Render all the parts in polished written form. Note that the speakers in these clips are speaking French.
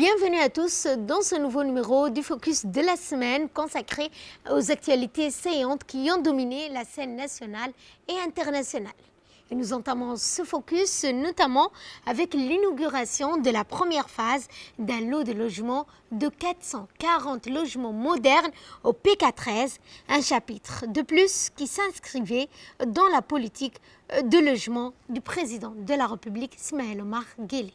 Bienvenue à tous dans ce nouveau numéro du Focus de la semaine consacré aux actualités saillantes qui ont dominé la scène nationale et internationale. Et nous entamons ce focus notamment avec l'inauguration de la première phase d'un lot de logements de 440 logements modernes au PK13, un chapitre de plus qui s'inscrivait dans la politique de logement du président de la République, Ismaël Omar Guelleh.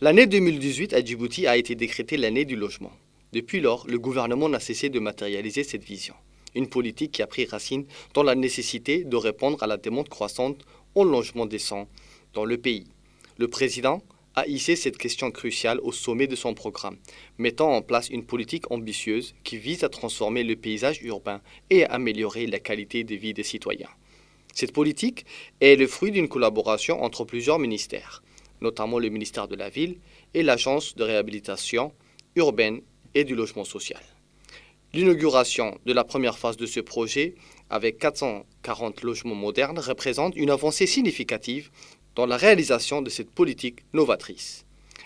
L'année 2018 à Djibouti a été décrétée l'année du logement. Depuis lors, le gouvernement n'a cessé de matérialiser cette vision. Une politique qui a pris racine dans la nécessité de répondre à la demande croissante en logement décent dans le pays. Le président a hissé cette question cruciale au sommet de son programme, mettant en place une politique ambitieuse qui vise à transformer le paysage urbain et à améliorer la qualité de vie des citoyens. Cette politique est le fruit d'une collaboration entre plusieurs ministères, notamment le ministère de la Ville et l'Agence de réhabilitation urbaine et du logement social. L'inauguration de la première phase de ce projet, avec 440 logements modernes, représente une avancée significative dans la réalisation de cette politique novatrice.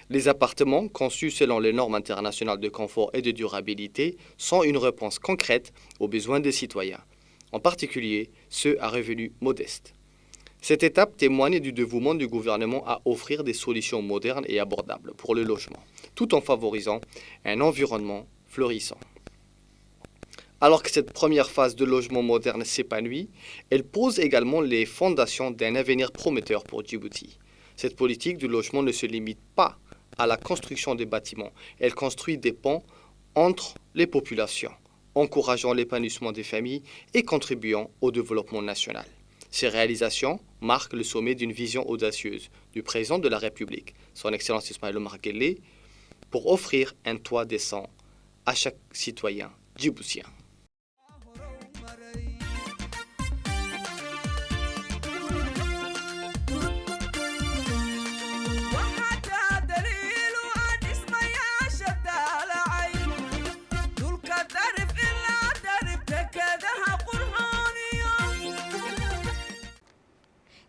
Les appartements conçus selon les normes internationales de confort et de durabilité sont une réponse concrète aux besoins des citoyens, en particulier ceux à revenus modestes. Cette étape témoigne du dévouement du gouvernement à offrir des solutions modernes et abordables pour le logement, tout en favorisant un environnement florissant. Alors que cette première phase de logement moderne s'épanouit, elle pose également les fondations d'un avenir prometteur pour Djibouti. Cette politique du logement ne se limite pas à la construction des bâtiments, elle construit des ponts entre les populations, encourageant l'épanouissement des familles et contribuant au développement national. Ces réalisations marquent le sommet d'une vision audacieuse du président de la République, son Excellence Ismaël Omar Guelleh, pour offrir un toit décent à chaque citoyen djiboutien.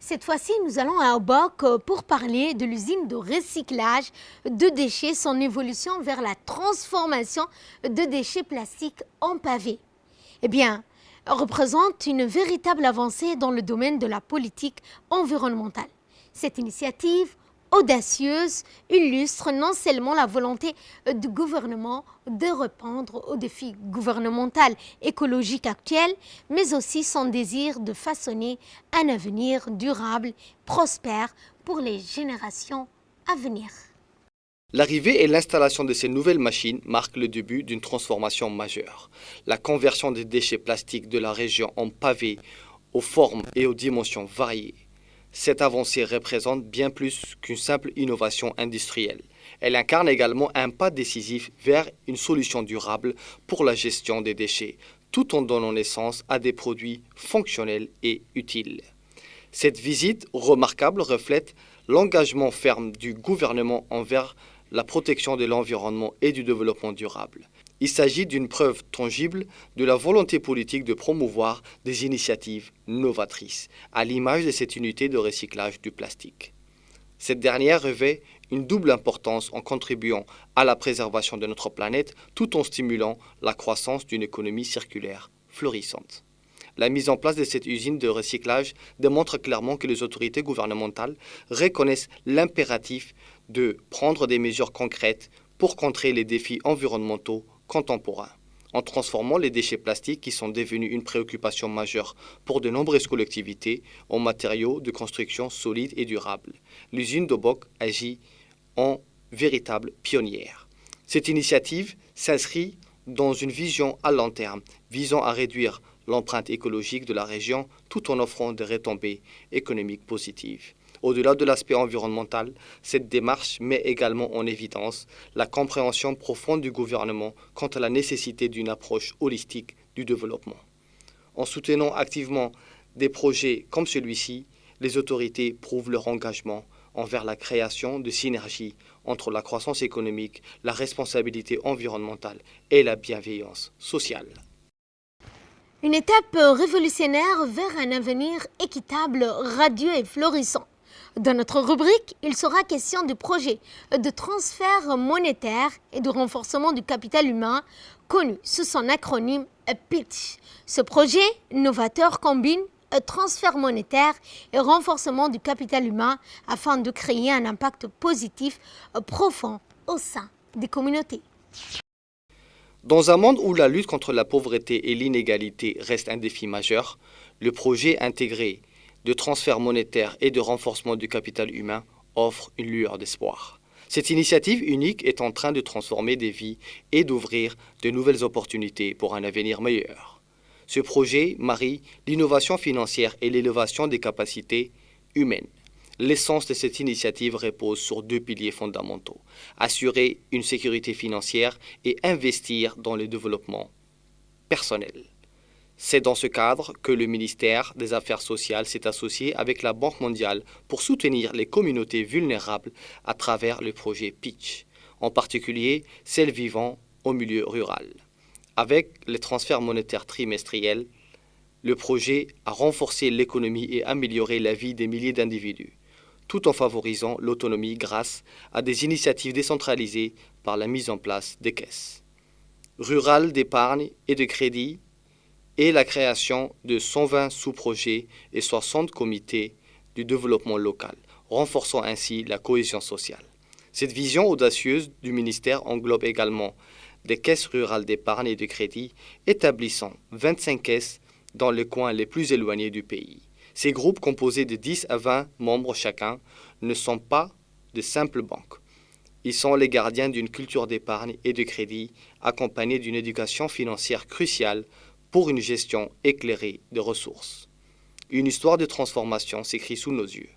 Cette fois-ci, nous allons à Obok pour parler de l'usine de recyclage de déchets, son évolution vers la transformation de déchets plastiques en pavés. Eh bien, représente une véritable avancée dans le domaine de la politique environnementale. Cette initiative audacieuse illustre non seulement la volonté du gouvernement de répondre aux défis gouvernementaux écologiques actuels, mais aussi son désir de façonner un avenir durable, prospère pour les générations à venir. L'arrivée et l'installation de ces nouvelles machines marquent le début d'une transformation majeure. La conversion des déchets plastiques de la région en pavés aux formes et aux dimensions variées. Cette avancée représente bien plus qu'une simple innovation industrielle. Elle incarne également un pas décisif vers une solution durable pour la gestion des déchets, tout en donnant naissance à des produits fonctionnels et utiles. Cette visite remarquable reflète l'engagement ferme du gouvernement envers la protection de l'environnement et du développement durable. Il s'agit d'une preuve tangible de la volonté politique de promouvoir des initiatives novatrices, à l'image de cette unité de recyclage du plastique. Cette dernière revêt une double importance en contribuant à la préservation de notre planète tout en stimulant la croissance d'une économie circulaire florissante. La mise en place de cette usine de recyclage démontre clairement que les autorités gouvernementales reconnaissent l'impératif de prendre des mesures concrètes pour contrer les défis environnementaux contemporains. en transformant les déchets plastiques qui sont devenus une préoccupation majeure pour de nombreuses collectivités en matériaux de construction solides et durables. L'usine d'Obok agit en véritable pionnière. Cette initiative s'inscrit dans une vision à long terme visant à réduire l'empreinte écologique de la région tout en offrant des retombées économiques positives. Au-delà de l'aspect environnemental, cette démarche met également en évidence la compréhension profonde du gouvernement quant à la nécessité d'une approche holistique du développement. En soutenant activement des projets comme celui-ci, les autorités prouvent leur engagement envers la création de synergies entre la croissance économique, la responsabilité environnementale et la bienveillance sociale. Une étape révolutionnaire vers un avenir équitable, radieux et florissant. Dans notre rubrique, il sera question du projet de transfert monétaire et de renforcement du capital humain, connu sous son acronyme PITCH. Ce projet novateur combine transfert monétaire et renforcement du capital humain afin de créer un impact positif profond au sein des communautés. Dans un monde où la lutte contre la pauvreté et l'inégalité reste un défi majeur, le projet intégré de transfert monétaire et de renforcement du capital humain offre une lueur d'espoir. Cette initiative unique est en train de transformer des vies et d'ouvrir de nouvelles opportunités pour un avenir meilleur. Ce projet marie l'innovation financière et l'élévation des capacités humaines. L'essence de cette initiative repose sur deux piliers fondamentaux: assurer une sécurité financière et investir dans le développement personnel. C'est dans ce cadre que le ministère des Affaires sociales s'est associé avec la Banque mondiale pour soutenir les communautés vulnérables à travers le projet PITCH, en particulier celles vivant au milieu rural. Avec les transferts monétaires trimestriels, le projet a renforcé l'économie et amélioré la vie des milliers d'individus, tout en favorisant l'autonomie grâce à des initiatives décentralisées par la mise en place des caisses rurales d'épargne et de crédit et la création de 120 sous-projets et 60 comités du développement local, renforçant ainsi la cohésion sociale. Cette vision audacieuse du ministère englobe également des caisses rurales d'épargne et de crédit, établissant 25 caisses dans les coins les plus éloignés du pays. Ces groupes, composés de 10 à 20 membres chacun, ne sont pas de simples banques. Ils sont les gardiens d'une culture d'épargne et de crédit, accompagnée d'une éducation financière cruciale pour une gestion éclairée des ressources. Une histoire de transformation s'écrit sous nos yeux.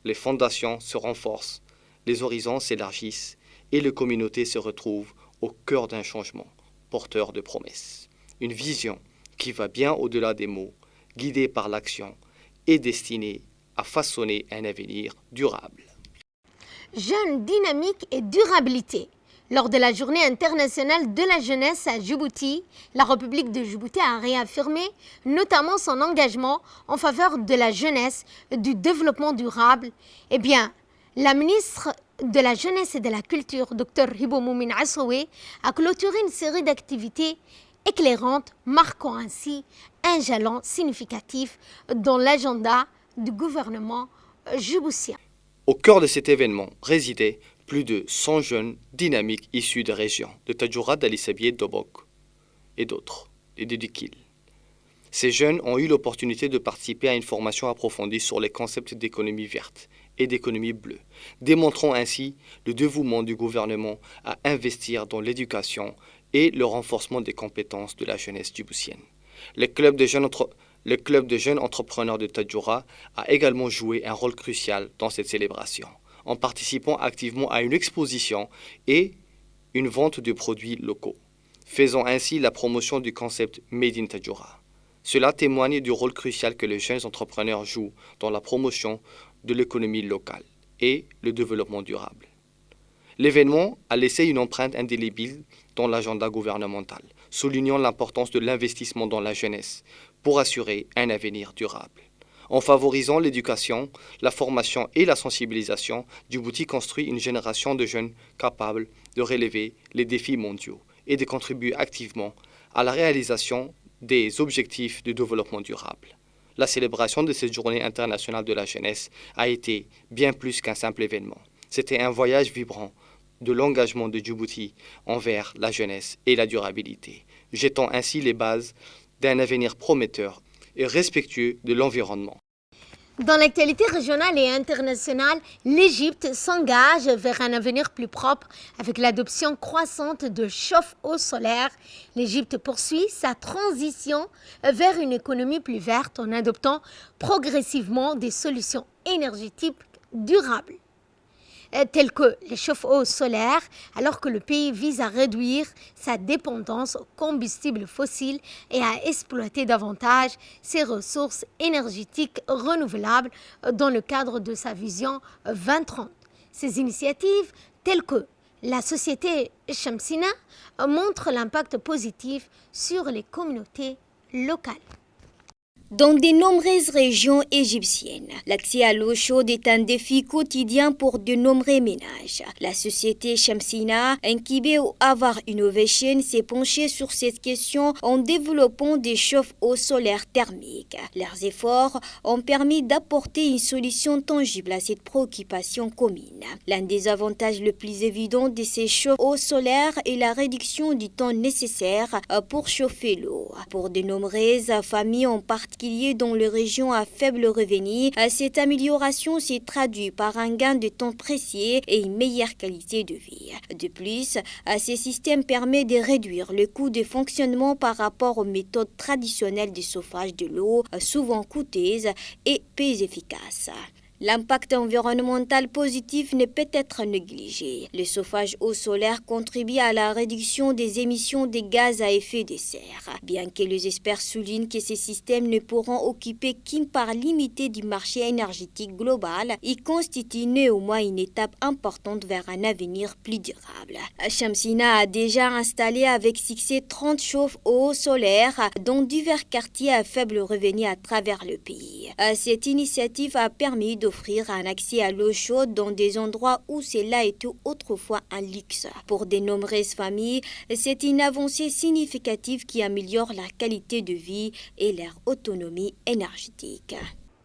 Les fondations se renforcent, les horizons s'élargissent et les communautés se retrouvent au cœur d'un changement, porteur de promesses. Une vision qui va bien au-delà des mots, guidée par l'action et destinée à façonner un avenir durable. Jeunes, dynamique et durabilité. Lors de la Journée internationale de la jeunesse à Djibouti, la République de Djibouti a réaffirmé notamment son engagement en faveur de la jeunesse, du développement durable. Eh bien, la ministre de la Jeunesse et de la Culture, Dr Hibo Moumin Assowe, a clôturé une série d'activités éclairantes, marquant ainsi un jalon significatif dans l'agenda du gouvernement djiboutien. Au cœur de cet événement résidaient plus de 100 jeunes dynamiques issus des régions de Tadjoura, d'Ali-Sabié, d'Obok et d'autres, et de Dikil. Ces jeunes ont eu l'opportunité de participer à une formation approfondie sur les concepts d'économie verte et d'économie bleue, démontrant ainsi le dévouement du gouvernement à investir dans l'éducation et le renforcement des compétences de la jeunesse djiboutienne. Le club de jeunes entrepreneurs de Tadjoura a également joué un rôle crucial dans cette célébration, en participant activement à une exposition et une vente de produits locaux, faisant ainsi la promotion du concept Made in Tadjoura. Cela témoigne du rôle crucial que les jeunes entrepreneurs jouent dans la promotion de l'économie locale et le développement durable. L'événement a laissé une empreinte indélébile dans l'agenda gouvernemental, soulignant l'importance de l'investissement dans la jeunesse pour assurer un avenir durable. En favorisant l'éducation, la formation et la sensibilisation, Djibouti construit une génération de jeunes capables de relever les défis mondiaux et de contribuer activement à la réalisation des objectifs de développement durable. La célébration de cette journée internationale de la jeunesse a été bien plus qu'un simple événement. C'était un voyage vibrant de l'engagement de Djibouti envers la jeunesse et la durabilité, jetant ainsi les bases d'un avenir prometteur et respectueux de l'environnement. Dans l'actualité régionale et internationale, l'Égypte s'engage vers un avenir plus propre avec l'adoption croissante de chauffe-eau solaire. L'Égypte poursuit sa transition vers une économie plus verte en adoptant progressivement des solutions énergétiques durables, tels que les chauffe-eau solaires, alors que le pays vise à réduire sa dépendance aux combustibles fossiles et à exploiter davantage ses ressources énergétiques renouvelables dans le cadre de sa vision 2030. Ces initiatives, telles que la société Shamsina, montrent l'impact positif sur les communautés locales. Dans de nombreuses régions égyptiennes, l'accès à l'eau chaude est un défi quotidien pour de nombreux ménages. La société Shamsina, incubée au Harvard Innovation, s'est penchée sur cette question en développant des chauffe-eau solaires thermiques. Leurs efforts ont permis d'apporter une solution tangible à cette préoccupation commune. L'un des avantages les plus évidents de ces chauffe-eau solaires est la réduction du temps nécessaire pour chauffer l'eau. Pour de nombreuses familles, en particulier dans les régions à faible revenu, cette amélioration s'est traduite par un gain de temps précieux et une meilleure qualité de vie. De plus, ce système permet de réduire le coût de fonctionnement par rapport aux méthodes traditionnelles de chauffage de l'eau, souvent coûteuses et peu efficaces. L'impact environnemental positif ne peut être négligé. Le chauffage au solaire contribue à la réduction des émissions de gaz à effet de serre. Bien que les experts soulignent que ces systèmes ne pourront occuper qu'une part limitée du marché énergétique global, ils constituent néanmoins une étape importante vers un avenir plus durable. Shamsina a déjà installé avec succès 30 chauffe-eau solaires dans divers quartiers à faible revenu à travers le pays. Cette initiative a permis d'offrir un accès à l'eau chaude dans des endroits où cela était autrefois un luxe. Pour de nombreuses familles, c'est une avancée significative qui améliore la qualité de vie et leur autonomie énergétique.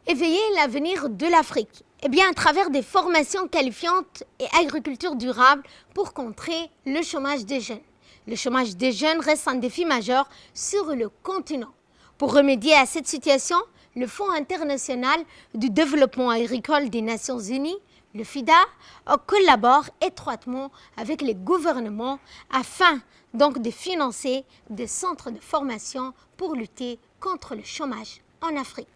Éveiller l'avenir de l'Afrique, à travers des formations qualifiantes et agriculture durable pour contrer le chômage des jeunes. Le chômage des jeunes reste un défi majeur sur le continent. Pour remédier à cette situation, le Fonds international du développement agricole des Nations unies, le FIDA, collabore étroitement avec les gouvernements afin donc de financer des centres de formation pour lutter contre le chômage en Afrique.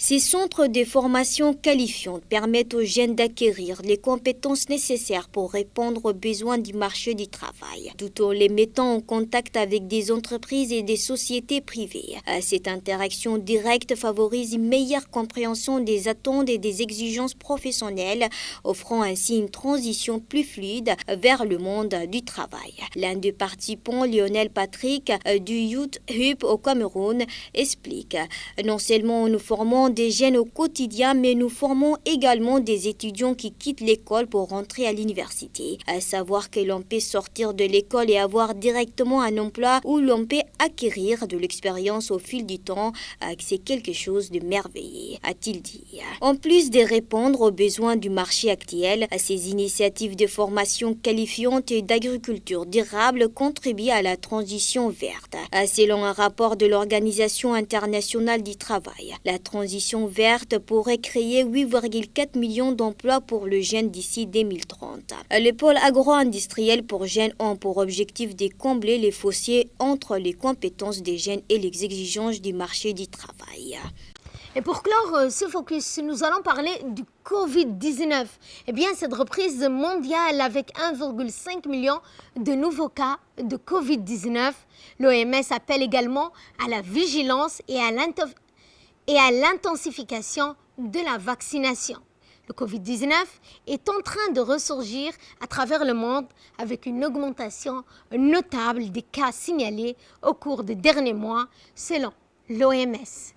Ces centres de formation qualifiantes permettent aux jeunes d'acquérir les compétences nécessaires pour répondre aux besoins du marché du travail, tout en les mettant en contact avec des entreprises et des sociétés privées. Cette interaction directe favorise une meilleure compréhension des attentes et des exigences professionnelles, offrant ainsi une transition plus fluide vers le monde du travail. L'un des participants, Lionel Patrick, du Youth Hub au Cameroun, explique « Non seulement nous formons des jeunes au quotidien, mais nous formons également des étudiants qui quittent l'école pour rentrer à l'université. À savoir que l'on peut sortir de l'école et avoir directement un emploi où l'on peut acquérir de l'expérience au fil du temps, c'est quelque chose de merveilleux, a-t-il dit. En plus de répondre aux besoins du marché actuel, ces initiatives de formation qualifiante et d'agriculture durable contribuent à la transition verte. Selon un rapport de l'Organisation internationale du travail, la transition verte pourrait créer 8,4 millions d'emplois pour le jeune d'ici 2030. Les pôles agro-industriels pour jeunes ont pour objectif de combler les fossés entre les compétences des jeunes et les exigences du marché du travail. Et pour clore ce focus, nous allons parler du Covid-19. Cette reprise mondiale avec 1,5 million de nouveaux cas de Covid-19. L'OMS appelle également à la vigilance et à l'intensification de la vaccination. Le Covid-19 est en train de ressurgir à travers le monde avec une augmentation notable des cas signalés au cours des derniers mois selon l'OMS.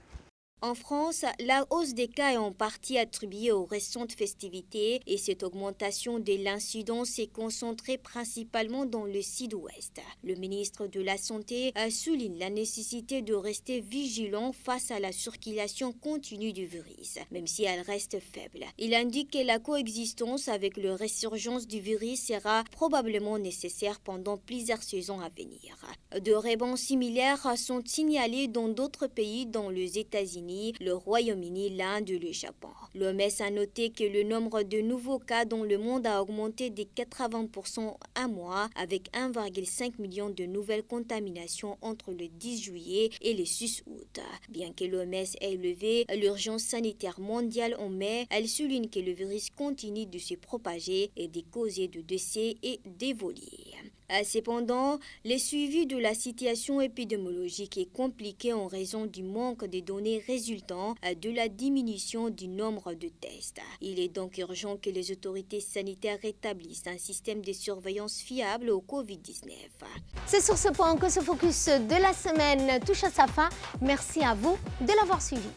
En France, la hausse des cas est en partie attribuée aux récentes festivités et cette augmentation de l'incidence s'est concentrée principalement dans le sud-ouest. Le ministre de la Santé souligne la nécessité de rester vigilant face à la circulation continue du virus, même si elle reste faible. Il indique que la coexistence avec la résurgence du virus sera probablement nécessaire pendant plusieurs saisons à venir. De rebonds similaires sont signalés dans d'autres pays, dont les États-Unis, le Royaume-Uni, l'Inde et le Japon. L'OMS a noté que le nombre de nouveaux cas dans le monde a augmenté de 80% un mois, avec 1,5 million de nouvelles contaminations entre le 10 juillet et le 6 août. Bien que l'OMS ait levé l'urgence sanitaire mondiale en mai, elle souligne que le virus continue de se propager et de causer de décès et d'évoluer. Cependant, le suivi de la situation épidémiologique est compliqué en raison du manque de données résultant de la diminution du nombre de tests. Il est donc urgent que les autorités sanitaires rétablissent un système de surveillance fiable au Covid-19. C'est sur ce point que ce focus de la semaine touche à sa fin. Merci à vous de l'avoir suivi.